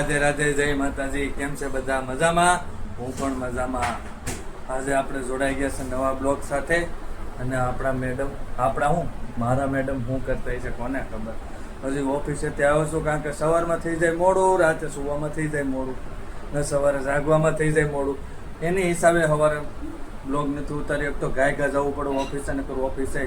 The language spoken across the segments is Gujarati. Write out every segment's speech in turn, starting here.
રાધે રાધે, જય માતાજી. કેમ છે બધા? મજામાં? હું પણ મજામાં. આજે આપણે જોડાઈ ગયા છે નવા બ્લોગ સાથે. અને આપણા મેડમ, મારા મેડમ શું કરતા છે કોને ખબર. હજી ઓફિસેથી આવ્યો છું, કારણ કે સવારમાં થઈ જાય મોડું, રાતે સુવામાં થઈ જાય મોડું, ને સવારે જાગવામાં થઈ જાય મોડું. એની હિસાબે સવારે બ્લોગ નથી ઉતારી શકતો. ગાય જવું પડે ઓફિસે, ને કરું ઓફિસે.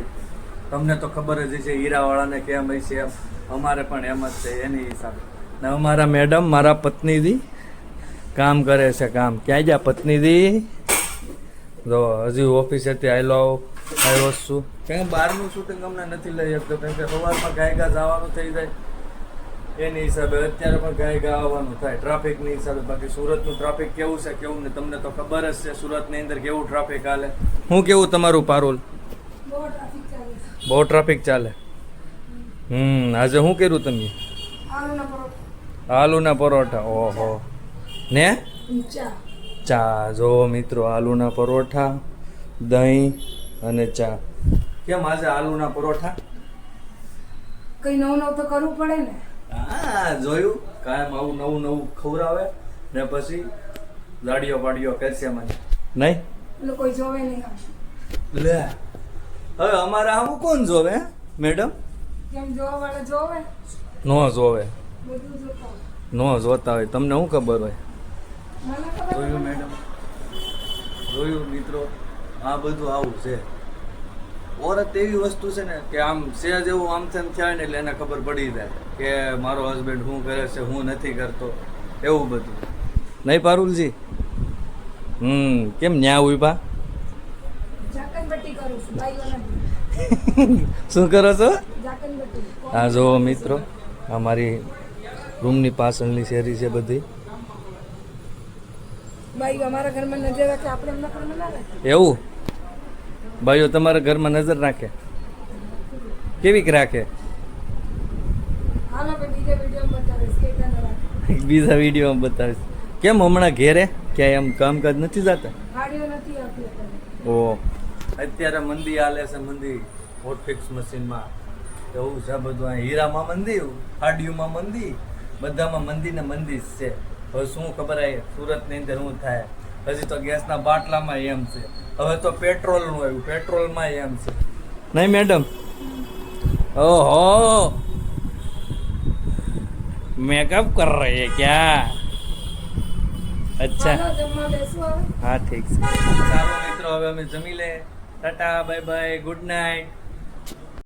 તમને તો ખબર જ છે હીરાવાળાને કેમ હોય છે, એમ અમારે પણ એમ જ છે એની હિસાબે. ને અમારા મેડમ, મારા પત્નીજી કામ કરે છે. કામ ક્યાં ગયા પત્નીજી? જો હજી ઓફિસેથી આવ્યો છું. કેમ બહારનું શૂટિંગ અમને નથી લઈ શકતો, કેમ કે સવારમાં ગાયગા જવાનું થઈ જાય એની હિસાબે. અત્યારે પણ ગાયગા આવવાનું થાય ટ્રાફિકની હિસાબે. બાકી સુરતનું ટ્રાફિક કેવું છે કેવું ને તમને તો ખબર જ છે, સુરતની અંદર કેવું ટ્રાફિક હાલે. શું કેવું તમારું પારુલ? બહુ ટ્રાફિક ચાલે. આજે શું કર્યું તમે? આલુના પરોઠા. ઓહો. ને ચા. જો મિત્રો, આલુના પરોઠા, દહીં અને ચા. કેમ આજે આલુના પરોઠા? કઈ નવું નવું તો કરવું પડે ને. હા, જોયું. કાયમ આવું નવું નવું ખવડાવે ને પછી લાડીઓ પાડીઓ કરશે મને. નહીં એટલે કોઈ જોવે નહીં. લે, હવે અમારે આવું કોણ જોવે મેડમ? કેમ જોવા વાળા જોવે? નો જોવે, બધું જોતા હોય. નો જોતા હોય. તમને શું ખબર હોય? મને ખબર જોયું મેડમ, જોયું મિત્રો, આ બધું આવું છે. ઓરત એવી વસ્તુ છે ને કે આમ સેજ એવું આમ તેમ થાય ને એટલે એને ખબર પડી જાય કે મારો હસબન્ડ શું કરે છે, હું નથી કરતો, એવું બધું. નહીં પારુલજી? કેમ ન્યા ઉભા? ઝાકનબટ્ટી કરું છું ભાઈઓને. શું કરો છો? ઝાકનબટ્ટી. આ જો મિત્રો, અમારી રૂમની પાછળની શેરી છે બધી. ભાઈઓ અમારા ઘરમાં નજર રાખે, આપણે એમના ઘરમાં ના રાખે. એવું? ભાઈઓ તમારા ઘરમાં નજર રાખે? કેવીક રાખે? હાલો ભાઈ, બીજા વિડીયોમાં બતાવીશ કે ના રાખે. બીજા વિડીયોમાં બતાવીશ. કેમ હમણાં ઘેરે ક્યાંય એમ કામકાજ નથી જતા? ગાડીઓ નથી આપી આપણને. ઓ, અત્યારે મંદી હાલે છે. મંદી હોટફિક્સ મશીનમાં એવું છે બધું. આ હીરામાં મંદી, હાડીઓમાં મંદી, બધામાં મંદી ને મંદી જ છે. હવે શું ખબર આવે સુરતની અંદર શું થાય. હજી તો ગેસના બાટલામાં એમ છે, હવે તો પેટ્રોલનું આવ્યું, પેટ્રોલમાં એમ છે. નહીં મેડમ? ઓહો, મેકઅપ કર રહે હે ક્યા? અચ્છા, હાલો જમવા બેસવું હવે. હા ઠીક છે. સારું મિત્રો, હવે અમે જમી લે. Tata, bye bye, good night.